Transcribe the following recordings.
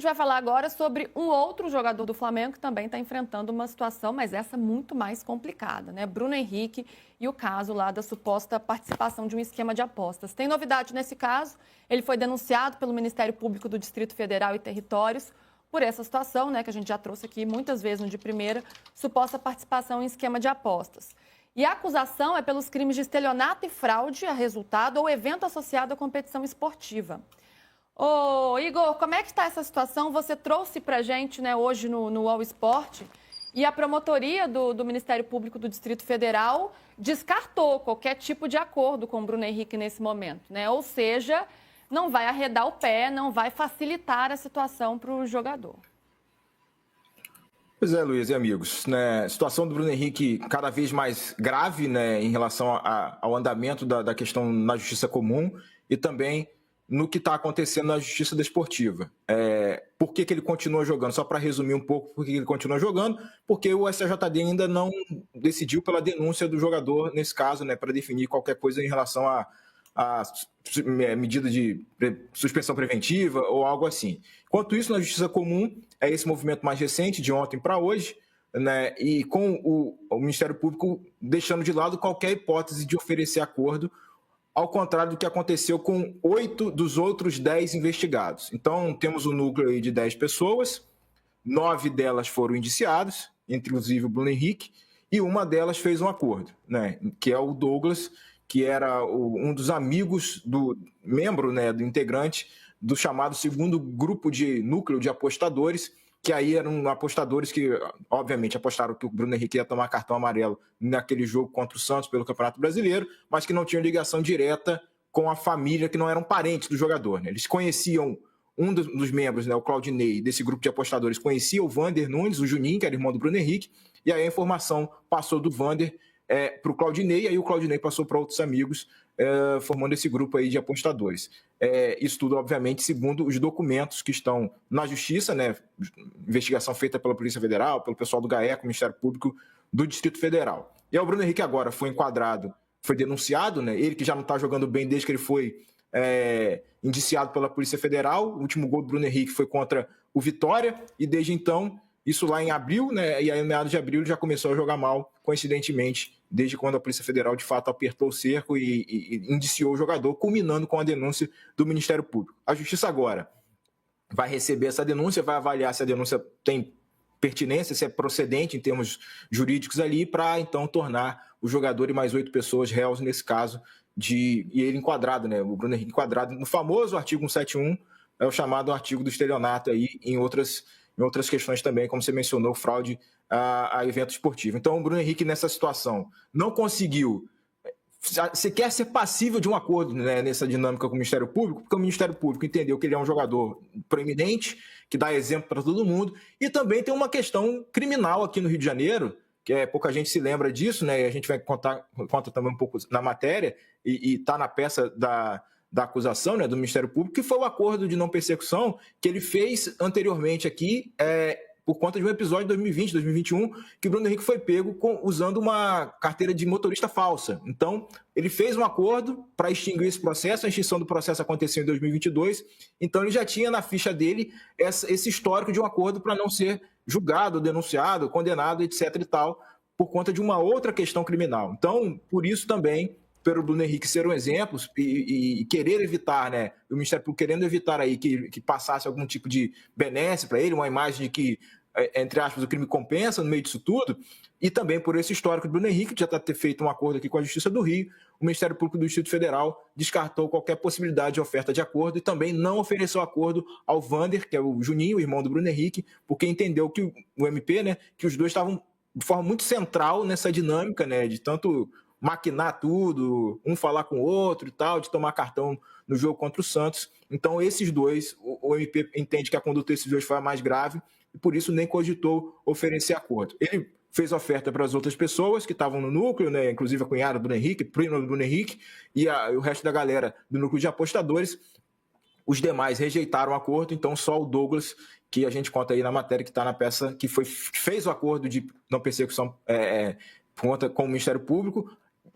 gente vai falar agora sobre um outro jogador do Flamengo que também está enfrentando uma situação, mas essa muito mais complicada, né? Bruno Henrique e o caso lá da suposta participação de um esquema de apostas. Tem novidade nesse caso, ele foi denunciado pelo Ministério Público do Distrito Federal e Territórios por essa situação, né, que a gente já trouxe aqui muitas vezes no De Primeira, suposta participação em esquema de apostas. E a acusação é pelos crimes de estelionato e fraude a resultado ou evento associado à competição esportiva. Ô, Igor, como é que está essa situação? Você trouxe para a gente, né, hoje no All Sport, e a promotoria do Ministério Público do Distrito Federal descartou qualquer tipo de acordo com o Bruno Henrique nesse momento, né? Ou seja, não vai arredar o pé, não vai facilitar a situação para o jogador. Pois é, Luiz e amigos, né? A situação do Bruno Henrique cada vez mais grave, né, em relação ao andamento da questão na justiça comum e também no que está acontecendo na justiça desportiva. Por que ele continua jogando? Só para resumir um pouco por que ele continua jogando, porque o STJD ainda não decidiu pela denúncia do jogador nesse caso, né, para definir qualquer coisa em relação a medida de suspensão preventiva ou algo assim. Enquanto isso, na Justiça Comum, é esse movimento mais recente, de ontem para hoje, né, e com o Ministério Público deixando de lado qualquer hipótese de oferecer acordo, ao contrário do que aconteceu com 8 dos outros 10 investigados. Então, temos um núcleo aí de 10 pessoas, 9 delas foram indiciadas, inclusive o Bruno Henrique, e uma delas fez um acordo, né, que é o Douglas, que era um dos amigos do membro, né, do integrante do chamado segundo grupo de núcleo de apostadores, que aí eram apostadores que, obviamente, apostaram que o Bruno Henrique ia tomar cartão amarelo naquele jogo contra o Santos pelo Campeonato Brasileiro, mas que não tinham ligação direta com a família, que não eram parentes do jogador, né? Eles conheciam um dos membros, né, o Claudinei, desse grupo de apostadores, conhecia o Vander Nunes, o Juninho, que era irmão do Bruno Henrique, e aí a informação passou do Vander para o Claudinei, e aí o Claudinei passou para outros amigos, formando esse grupo aí de apostadores. Isso tudo, obviamente, segundo os documentos que estão na Justiça, né, investigação feita pela Polícia Federal, pelo pessoal do GAECO, Ministério Público do Distrito Federal. E aí o Bruno Henrique agora foi enquadrado, foi denunciado, né, ele que já não está jogando bem desde que ele foi indiciado pela Polícia Federal. O último gol do Bruno Henrique foi contra o Vitória, e desde então, isso lá em abril, né, e aí no meados de abril ele já começou a jogar mal, coincidentemente, desde quando a Polícia Federal de fato apertou o cerco e indiciou o jogador, culminando com a denúncia do Ministério Público. A Justiça agora vai receber essa denúncia, vai avaliar se a denúncia tem pertinência, se é procedente em termos jurídicos ali, para então tornar o jogador e mais 8 pessoas réus nesse caso, e ele enquadrado, né, o Bruno Henrique enquadrado no famoso artigo 171, é o chamado artigo do estelionato aí, em outras questões também, como você mencionou, fraude a evento esportivo. Então, o Bruno Henrique, nessa situação, não conseguiu sequer ser passível de um acordo, né, nessa dinâmica com o Ministério Público, porque o Ministério Público entendeu que ele é um jogador proeminente, que dá exemplo para todo mundo, e também tem uma questão criminal aqui no Rio de Janeiro, que pouca gente se lembra disso, né, e a gente vai conta também um pouco na matéria, e está na peça da acusação, né, do Ministério Público, que foi o acordo de não persecução que ele fez anteriormente aqui, por conta de um episódio de 2020, 2021, que o Bruno Henrique foi pego usando uma carteira de motorista falsa. Então, ele fez um acordo para extinguir esse processo, a extinção do processo aconteceu em 2022, então ele já tinha na ficha dele esse histórico de um acordo para não ser julgado, denunciado, condenado, etc. e tal, por conta de uma outra questão criminal. Então, por isso também, pelo Bruno Henrique ser um exemplo e querer evitar, né, o Ministério Público querendo evitar aí que passasse algum tipo de benesse para ele, uma imagem de que, entre aspas, o crime compensa no meio disso tudo, e também por esse histórico do Bruno Henrique, que já está ter feito um acordo aqui com a Justiça do Rio, o Ministério Público do Distrito Federal descartou qualquer possibilidade de oferta de acordo e também não ofereceu acordo ao Vander, que é o Juninho, o irmão do Bruno Henrique, porque entendeu que o MP, né, que os dois estavam de forma muito central nessa dinâmica, né, de tanto maquinar tudo, um falar com o outro e tal, de tomar cartão no jogo contra o Santos. Então, esses dois, o MP entende que a conduta desses dois foi a mais grave e, por isso, nem cogitou oferecer acordo. Ele fez oferta para as outras pessoas que estavam no núcleo, né, inclusive a cunhada do Bruno Henrique, prima do Bruno Henrique, e o resto da galera do núcleo de apostadores. Os demais rejeitaram o acordo, então só o Douglas, que a gente conta aí na matéria que está na peça, que fez o acordo de não persecução com o Ministério Público.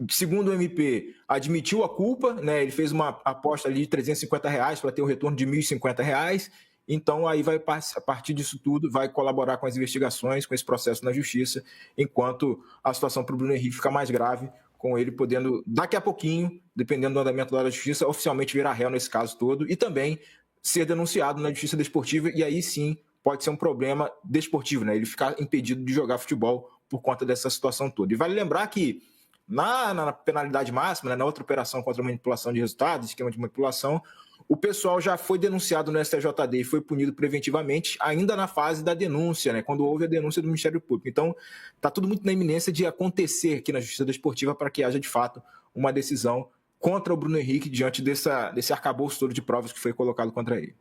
Segundo o MP, admitiu a culpa, né? Ele fez uma aposta ali de R$350 para ter um retorno de R$1.050, Então, aí vai, a partir disso tudo, vai colaborar com as investigações, com esse processo na justiça, enquanto a situação para o Bruno Henrique fica mais grave, com ele podendo, daqui a pouquinho, dependendo do andamento da justiça, oficialmente virar réu nesse caso todo e também ser denunciado na justiça desportiva, e aí sim pode ser um problema desportivo, né? Ele ficar impedido de jogar futebol por conta dessa situação toda. E vale lembrar que na penalidade máxima, né, na outra operação contra a manipulação de resultados, esquema de manipulação, o pessoal já foi denunciado no STJD e foi punido preventivamente ainda na fase da denúncia, né, quando houve a denúncia do Ministério Público. Então, está tudo muito na iminência de acontecer aqui na Justiça Desportiva para que haja, de fato, uma decisão contra o Bruno Henrique diante desse arcabouço todo de provas que foi colocado contra ele.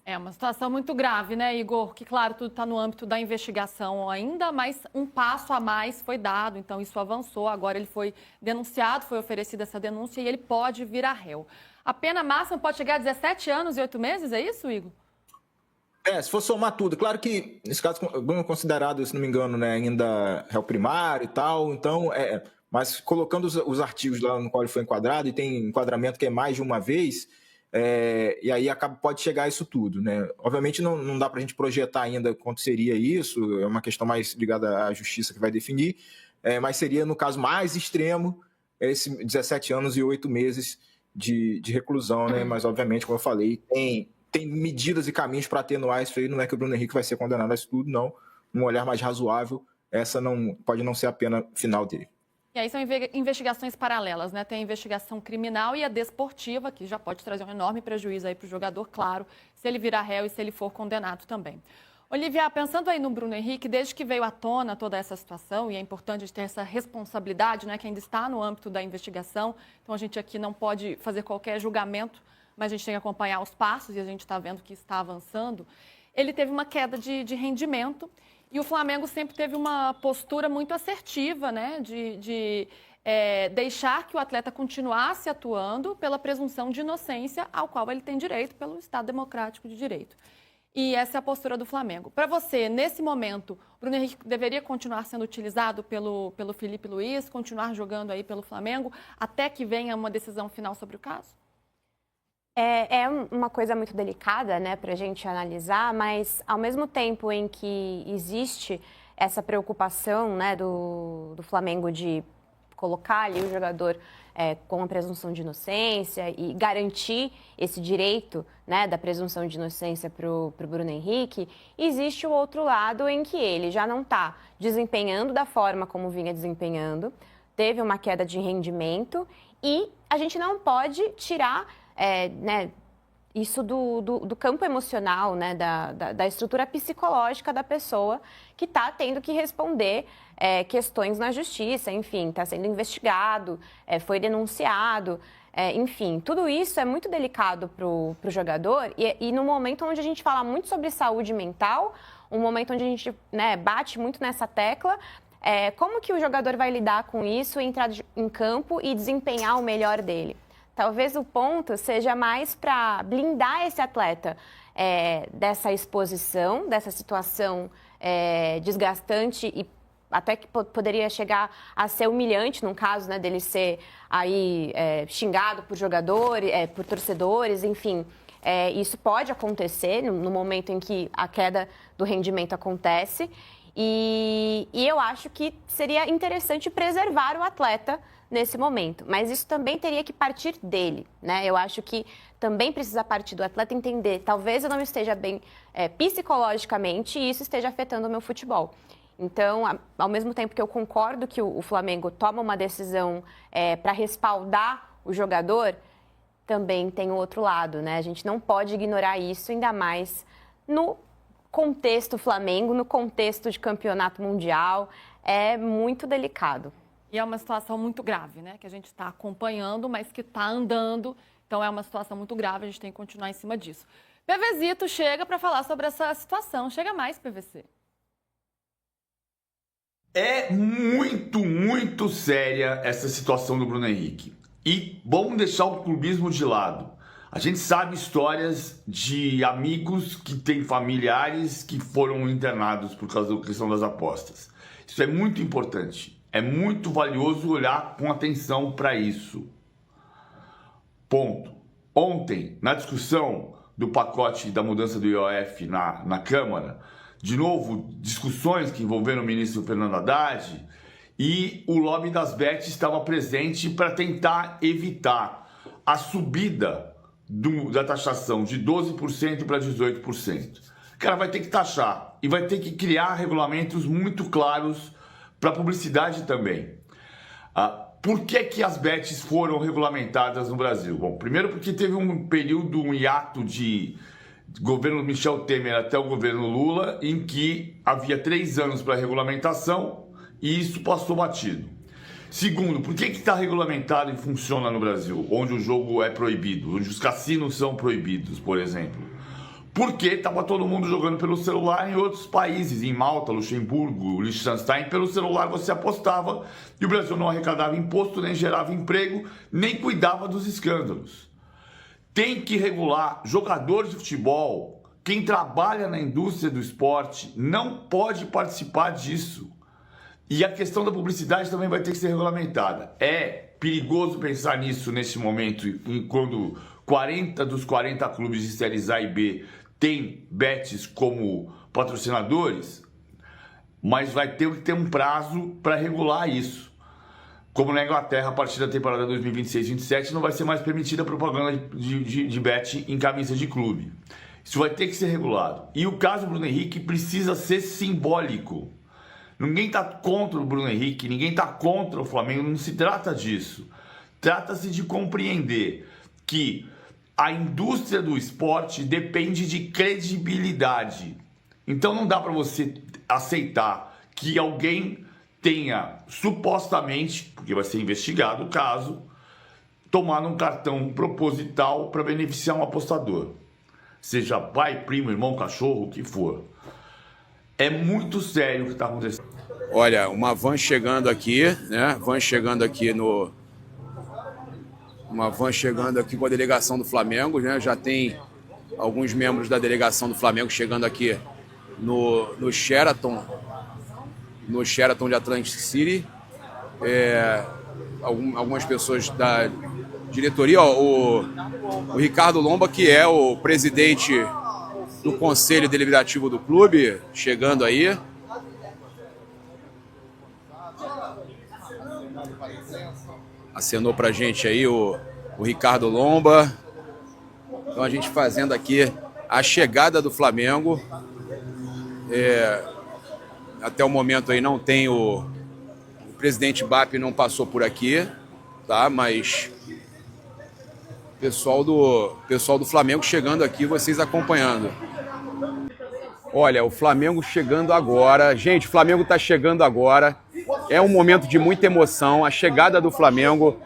É uma situação muito grave, né, Igor? Que, claro, tudo está no âmbito da investigação ainda, mas um passo a mais foi dado, então isso avançou. Agora ele foi denunciado, foi oferecida essa denúncia e ele pode vir a réu. A pena máxima pode chegar a 17 anos e 8 meses, é isso, Igor? Se for somar tudo, claro que, nesse caso, o Bruno é considerado, se não me engano, né, ainda réu primário e tal, então, mas colocando os artigos lá no qual ele foi enquadrado, e tem enquadramento que é mais de uma vez, e aí pode chegar a isso tudo, né? Obviamente não dá para a gente projetar ainda quanto seria isso, é uma questão mais ligada à justiça que vai definir, mas seria, no caso mais extremo, esse 17 anos e 8 meses de reclusão, né? Mas, obviamente, como eu falei, tem medidas e caminhos para atenuar isso aí, não é que o Bruno Henrique vai ser condenado a isso tudo, não. Um olhar mais razoável, essa pode não ser a pena final dele. E aí são investigações paralelas, né? Tem a investigação criminal e a desportiva, que já pode trazer um enorme prejuízo aí para o jogador, claro, se ele virar réu e se ele for condenado também. Olivia, pensando aí no Bruno Henrique, desde que veio à tona toda essa situação, e é importante ter essa responsabilidade, né, que ainda está no âmbito da investigação, então a gente aqui não pode fazer qualquer julgamento, mas a gente tem que acompanhar os passos e a gente está vendo que está avançando. Ele teve uma queda de rendimento e o Flamengo sempre teve uma postura muito assertiva, né, de deixar que o atleta continuasse atuando pela presunção de inocência ao qual ele tem direito pelo Estado Democrático de Direito. E essa é a postura do Flamengo. Para você, nesse momento, o Bruno Henrique deveria continuar sendo utilizado pelo Felipe Luiz, continuar jogando aí pelo Flamengo, até que venha uma decisão final sobre o caso? É uma coisa muito delicada, né, para a gente analisar, mas ao mesmo tempo em que existe essa preocupação, né, do Flamengo de colocar ali o jogador com a presunção de inocência e garantir esse direito, né, da presunção de inocência para o Bruno Henrique, existe o outro lado em que ele já não está desempenhando da forma como vinha desempenhando, teve uma queda de rendimento e a gente não pode tirar né, isso do campo emocional, né, da estrutura psicológica da pessoa que está tendo que responder questões na justiça, enfim, está sendo investigado, foi denunciado, enfim, tudo isso é muito delicado para o jogador e no momento onde a gente fala muito sobre saúde mental, um momento onde a gente, né, bate muito nessa tecla, como que o jogador vai lidar com isso, entrar em campo e desempenhar o melhor dele? Talvez o ponto seja mais para blindar esse atleta dessa exposição, dessa situação desgastante e até que poderia chegar a ser humilhante, num caso, né, dele ser aí xingado por jogadores, por torcedores, enfim. Isso pode acontecer no momento em que a queda do rendimento acontece e eu acho que seria interessante preservar o atleta nesse momento, mas isso também teria que partir dele, né? Eu acho que também precisa partir do atleta entender, talvez eu não esteja bem psicologicamente e isso esteja afetando o meu futebol. Então, ao mesmo tempo que eu concordo que o Flamengo toma uma decisão para respaldar o jogador, também tem o outro lado, né? A gente não pode ignorar isso, ainda mais no contexto Flamengo, no contexto de campeonato mundial, é muito delicado. E é uma situação muito grave, né? Que a gente está acompanhando, mas que está andando. Então, é uma situação muito grave, a gente tem que continuar em cima disso. PVzito chega para falar sobre essa situação. Chega mais, PVC. É muito séria essa situação do Bruno Henrique. E vamos deixar o clubismo de lado. A gente sabe histórias de amigos que têm familiares que foram internados por causa da questão das apostas. Isso é muito importante. É muito valioso olhar com atenção para isso. Ponto. Ontem, na discussão, do pacote da mudança do IOF na Câmara, de novo, discussões que envolveram o ministro Fernando Haddad, e o lobby das bets estava presente para tentar evitar a subida da taxação de 12% para 18%. O cara vai ter que taxar e vai ter que criar regulamentos muito claros para publicidade também. Por que as bets foram regulamentadas no Brasil? Bom, primeiro porque teve um período, um hiato de governo Michel Temer até o governo Lula, em que havia 3 anos para regulamentação e isso passou batido. Segundo, por que está regulamentado e funciona no Brasil, onde o jogo é proibido, onde os cassinos são proibidos, por exemplo? Porque estava todo mundo jogando pelo celular em outros países, em Malta, Luxemburgo, Liechtenstein, pelo celular você apostava e o Brasil não arrecadava imposto, nem gerava emprego, nem cuidava dos escândalos. Tem que regular jogadores de futebol, quem trabalha na indústria do esporte não pode participar disso. E a questão da publicidade também vai ter que ser regulamentada. É perigoso pensar nisso nesse momento, quando 40 dos 40 clubes de séries A e B têm bets como patrocinadores, mas vai ter que ter um prazo para regular isso. Como na Inglaterra, a partir da temporada 2026-27, não vai ser mais permitida a propaganda de bet em camisa de clube. Isso vai ter que ser regulado. E o caso Bruno Henrique precisa ser simbólico. Ninguém está contra o Bruno Henrique, ninguém está contra o Flamengo, não se trata disso. Trata-se de compreender que a indústria do esporte depende de credibilidade. Então não dá para você aceitar que alguém tenha, supostamente, porque vai ser investigado o caso, tomado um cartão proposital para beneficiar um apostador. Seja pai, primo, irmão, cachorro, o que for. É muito sério o que está acontecendo. Olha, uma van chegando aqui, né? Uma van chegando aqui com a delegação do Flamengo, né? Já tem alguns membros da delegação do Flamengo chegando aqui no Sheraton de Atlantic City. Algumas pessoas da diretoria, o Ricardo Lomba, que é o presidente do Conselho Deliberativo do clube, chegando aí. Acenou pra gente aí o Ricardo Lomba. Então a gente fazendo aqui a chegada do Flamengo. Até o momento aí não tem o presidente BAP, não passou por aqui, tá? Mas pessoal do Flamengo chegando aqui, vocês acompanhando. Olha, o Flamengo chegando agora. Gente, o Flamengo está chegando agora. É um momento de muita emoção. A chegada do Flamengo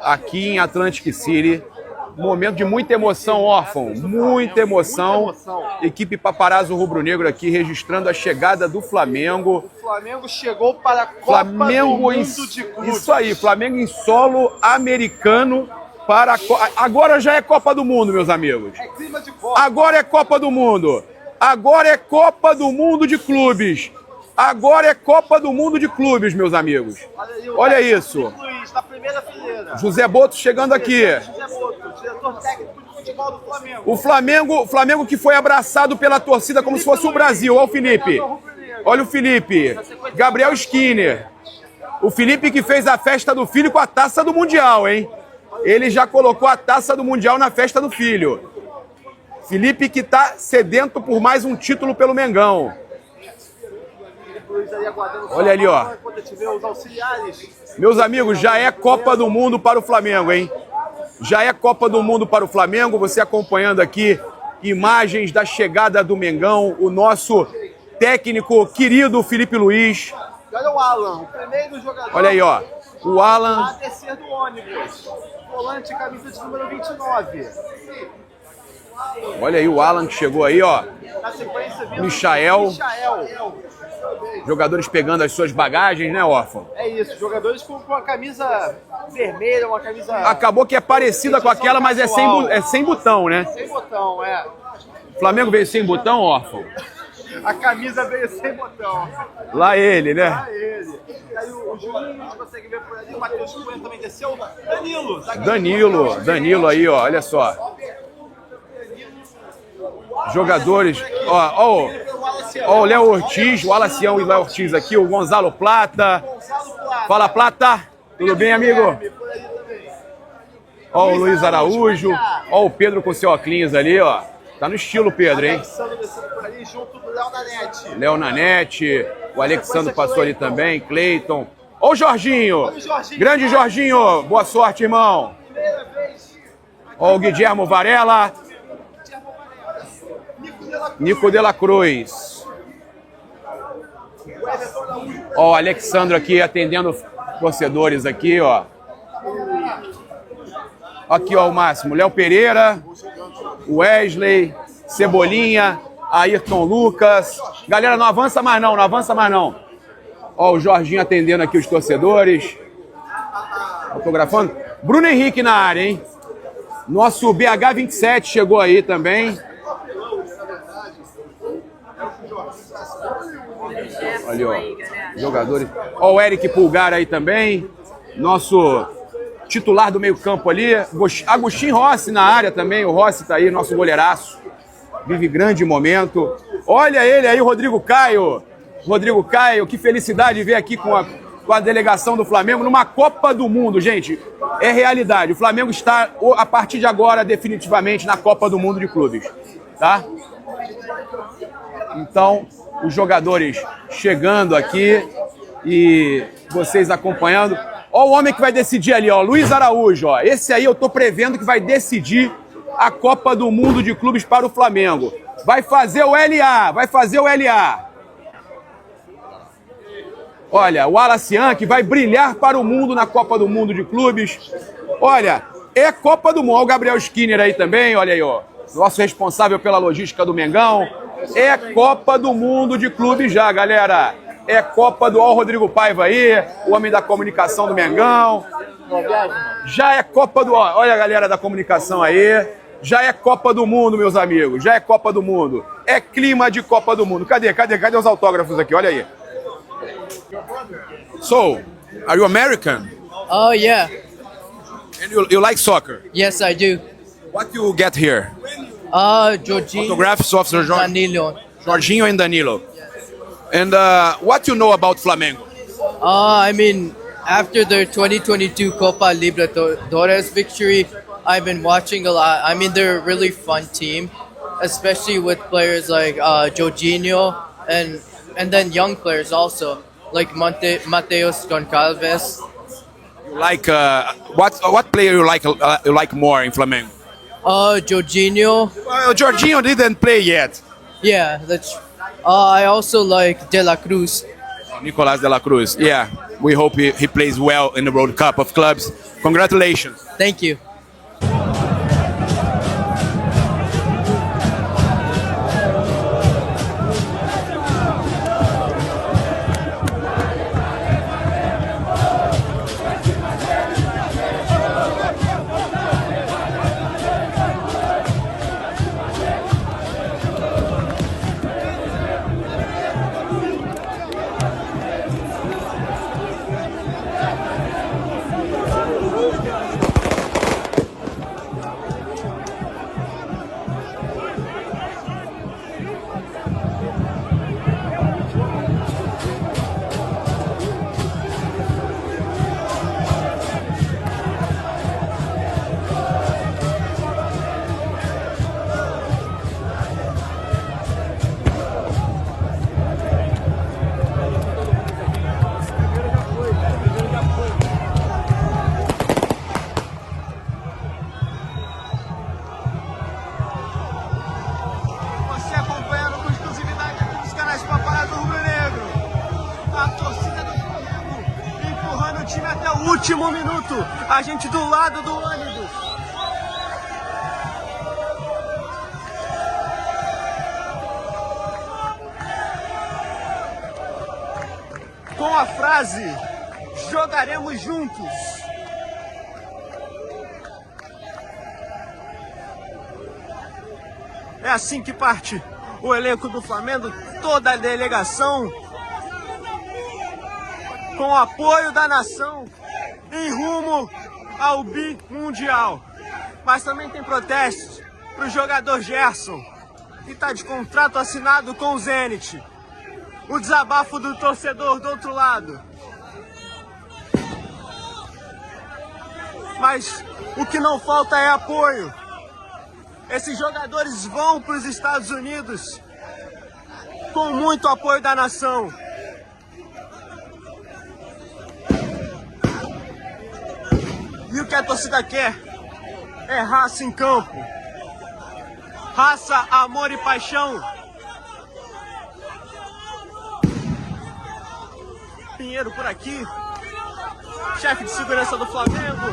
aqui em Atlantic City. Momento de muita emoção, órfão. Muita emoção. Equipe Paparazzo Rubro-Negro aqui registrando a chegada do Flamengo. O Flamengo chegou para a Copa do Mundo de Clubes. Isso aí, Flamengo em solo americano. Agora já é Copa do Mundo, meus amigos. É clima de Copa. Agora é Copa do Mundo. Agora é Copa do Mundo de Clubes. Agora é Copa do Mundo de Clubes, meus amigos. Olha isso. Luiz, na primeira fileira. José Boto chegando aqui. José Boto, diretor técnico de futebol do Flamengo. O Flamengo que foi abraçado pela torcida como se fosse o Brasil. Olha o Felipe. Olha o Felipe. Gabriel Skinner. O Felipe que fez a festa do filho com a taça do Mundial, hein? Ele já colocou a taça do Mundial na festa do filho. Felipe que tá sedento por mais um título pelo Mengão. Olha ali, ó. Meus amigos, já é Copa do Mundo para o Flamengo, hein? Já é Copa do Mundo para o Flamengo. Você acompanhando aqui imagens da chegada do Mengão, o nosso técnico querido Felipe Luiz. Olha o Alan, o primeiro jogador. Olha aí, ó. O Alan. A descer do ônibus. Volante, camisa de número 29. Olha aí o Alan que chegou aí, ó. Na sequência, viu? Michael. Jogadores pegando as suas bagagens, né, órfão? É isso, jogadores com a camisa vermelha, uma camisa... Acabou que é parecida com aquela, mas é sem botão, né? Sem botão, é. O Flamengo veio sem botão, órfão? A camisa veio sem botão. Lá ele, né? Lá ele. E aí o Juninho, consegue ver por ali, o Matheus Cunha também desceu. Danilo. Danilo aí, ó, olha só. Jogadores. Ó, o Léo Ortiz, o Alacião e o Léo Ortiz aqui, o Gonzalo Plata. Fala, Plata. Tudo bem, amigo? Ó, o Luiz Araújo. Ó, o Pedro com seu óculos ali, ó. Tá no estilo, Pedro, hein? Léo Nanete. O Alexandre passou ali também. Cleiton. Ó o Jorginho. Grande Jorginho. Boa sorte, irmão. Ó o Guilhermo Varela. Nico de la Cruz. Ó o Alexandre aqui atendendo os torcedores aqui, ó. Aqui, ó, o Máximo. Léo Pereira. Wesley. Cebolinha. Ayrton Lucas. Galera, não avança mais não, não avança mais não. Ó, o Jorginho atendendo aqui os torcedores. Autografando. Bruno Henrique na área, hein? Nosso BH27 chegou aí também. Olha, ó. Jogadores. Ó, o Eric Pulgar aí também. Nosso titular do meio-campo ali. Agostinho Rossi na área também. O Rossi tá aí, nosso goleiraço. Vive grande momento. Olha ele aí, Rodrigo Caio. Rodrigo Caio, que felicidade ver aqui com a delegação do Flamengo numa Copa do Mundo, gente. É realidade. O Flamengo está, a partir de agora, definitivamente na Copa do Mundo de Clubes. Tá? Então, os jogadores chegando aqui e vocês acompanhando. Ó o homem que vai decidir ali, ó, Luiz Araújo. Ó. Esse aí eu tô prevendo que vai decidir a Copa do Mundo de Clubes para o Flamengo. Vai fazer o LA, vai fazer o LA. Olha, o Alacian que vai brilhar para o mundo na Copa do Mundo de Clubes. Olha, é Copa do Mundo. Olha o Gabriel Skinner aí também, olha aí, ó. Nosso responsável pela logística do Mengão. É Copa do Mundo de Clubes já, galera. É Copa do... Ó, o Rodrigo Paiva aí, o homem da comunicação do Mengão. Já é Copa do... Olha a galera da comunicação aí. Já é Copa do Mundo, meus amigos. Já é Copa do Mundo. É clima de Copa do Mundo. Cadê os autógrafos aqui? Olha aí. So, are you American? Oh, yeah. And you like soccer? Yes, I do. What you get here? Jorginho, Autographs of Danilo. Jorginho and Danilo. And what you know about Flamengo? I mean, after their 2022 Copa Libertadores victory, I've been watching a lot. I mean, they're a really fun team, especially with players like Jorginho and then young players also, like Mateus Goncalves. You like what player you like more in Flamengo? Jorginho. Well, Jorginho didn't play yet. Yeah, that's. I also like De La Cruz. Nicolás de la Cruz. Yeah, we hope he plays well in the World Cup of Clubs. Congratulations. Thank you. Último minuto, a gente do lado do ônibus. Com a frase, jogaremos juntos. É assim que parte o elenco do Flamengo, toda a delegação, com o apoio da nação, em rumo ao bimundial. Mas também tem protestos para o jogador Gerson, e tá de contrato assinado com o Zenit. O desabafo do torcedor do outro lado. Mas o que não falta é apoio. Esses jogadores vão para os Estados Unidos com muito apoio da nação. E o que a torcida quer é raça em campo. Raça, amor e paixão. Pinheiro por aqui, chefe de segurança do Flamengo.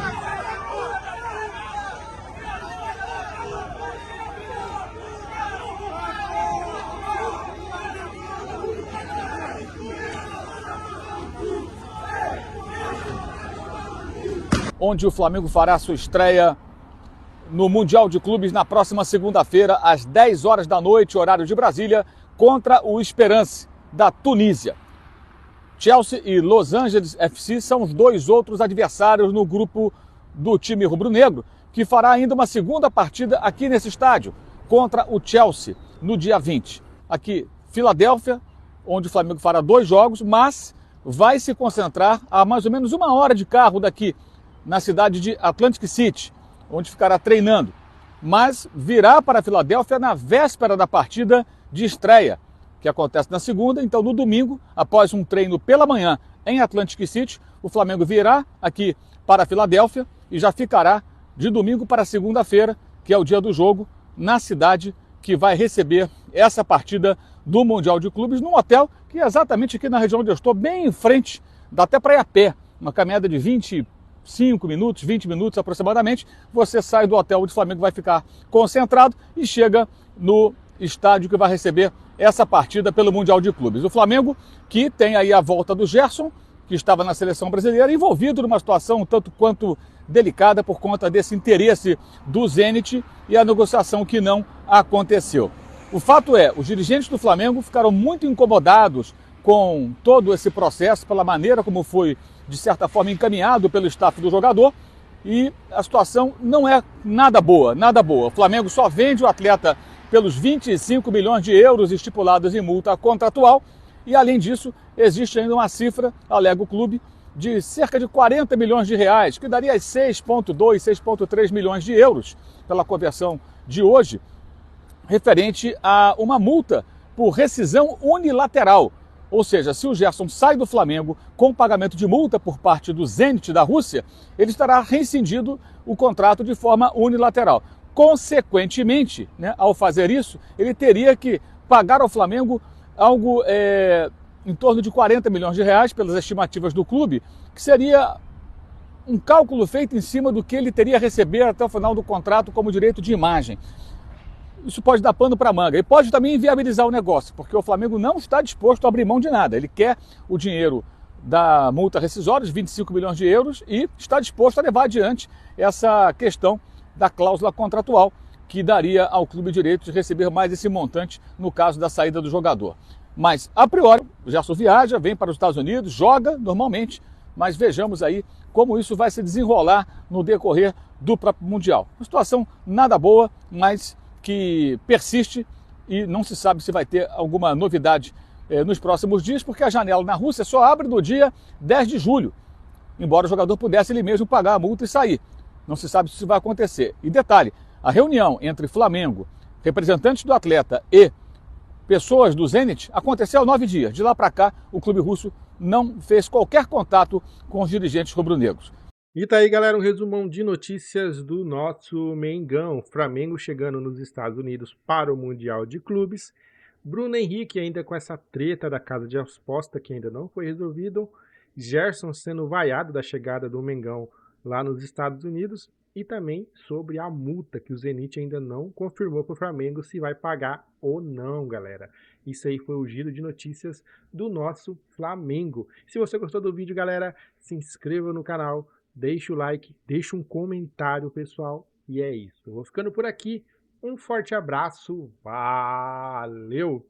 Onde o Flamengo fará sua estreia no Mundial de Clubes na próxima segunda-feira, às 10 horas da noite, horário de Brasília, contra o Esperance, da Tunísia. Chelsea e Los Angeles FC são os dois outros adversários no grupo do time rubro-negro, que fará ainda uma segunda partida aqui nesse estádio, contra o Chelsea, no dia 20. Aqui, Filadélfia, onde o Flamengo fará 2 jogos, mas vai se concentrar a mais ou menos 1 hora de carro daqui, na cidade de Atlantic City, onde ficará treinando. Mas virá para a Filadélfia na véspera da partida de estreia, que acontece na segunda. Então, no domingo, após um treino pela manhã em Atlantic City, o Flamengo virá aqui para a Filadélfia e já ficará de domingo para segunda-feira, que é o dia do jogo, na cidade que vai receber essa partida do Mundial de Clubes, num hotel que é exatamente aqui na região onde eu estou, bem em frente, dá até para ir a pé, uma caminhada de 25 minutos, 20 minutos aproximadamente. Você sai do hotel onde o Flamengo vai ficar concentrado e chega no estádio que vai receber essa partida pelo Mundial de Clubes. O Flamengo, que tem aí a volta do Gerson, que estava na seleção brasileira, envolvido numa situação um tanto quanto delicada por conta desse interesse do Zenit e a negociação que não aconteceu. O fato é, os dirigentes do Flamengo ficaram muito incomodados com todo esse processo, pela maneira como foi, de certa forma, encaminhado pelo staff do jogador, e a situação não é nada boa, nada boa. O Flamengo só vende o atleta pelos 25 milhões de euros estipulados em multa contratual, e além disso, existe ainda uma cifra, alega o clube, de cerca de 40 milhões de reais, que daria 6,2, 6,3 milhões de euros, pela conversão de hoje, referente a uma multa por rescisão unilateral. Ou seja, se o Gerson sai do Flamengo com pagamento de multa por parte do Zenit da Rússia, ele estará rescindindo o contrato de forma unilateral. Consequentemente, ao fazer isso, ele teria que pagar ao Flamengo algo em torno de 40 milhões de reais, pelas estimativas do clube, que seria um cálculo feito em cima do que ele teria a receber até o final do contrato como direito de imagem. Isso pode dar pano para manga e pode também inviabilizar o negócio, porque o Flamengo não está disposto a abrir mão de nada. Ele quer o dinheiro da multa rescisória, de 25 milhões de euros, e está disposto a levar adiante essa questão da cláusula contratual, que daria ao clube direito de receber mais esse montante no caso da saída do jogador. Mas, a priori, o Gerson viaja, vem para os Estados Unidos, joga normalmente, mas vejamos aí como isso vai se desenrolar no decorrer do próprio Mundial. Uma situação nada boa, mas que persiste e não se sabe se vai ter alguma novidade nos próximos dias, porque a janela na Rússia só abre no dia 10 de julho, embora o jogador pudesse ele mesmo pagar a multa e sair. Não se sabe se isso vai acontecer. E detalhe, a reunião entre Flamengo, representantes do atleta e pessoas do Zenit aconteceu há 9 dias. De lá para cá, o clube russo não fez qualquer contato com os dirigentes rubro-negros. E tá aí, galera, um resumão de notícias do nosso Mengão. Flamengo chegando nos Estados Unidos para o Mundial de Clubes. Bruno Henrique ainda com essa treta da casa de aposta que ainda não foi resolvido. Gerson sendo vaiado da chegada do Mengão lá nos Estados Unidos. E também sobre a multa que o Zenit ainda não confirmou para o Flamengo se vai pagar ou não, galera. Isso aí foi o giro de notícias do nosso Flamengo. Se você gostou do vídeo, galera, se inscreva no canal. Deixa o like, deixa um comentário, pessoal. E é isso. Eu vou ficando por aqui. Um forte abraço. Valeu!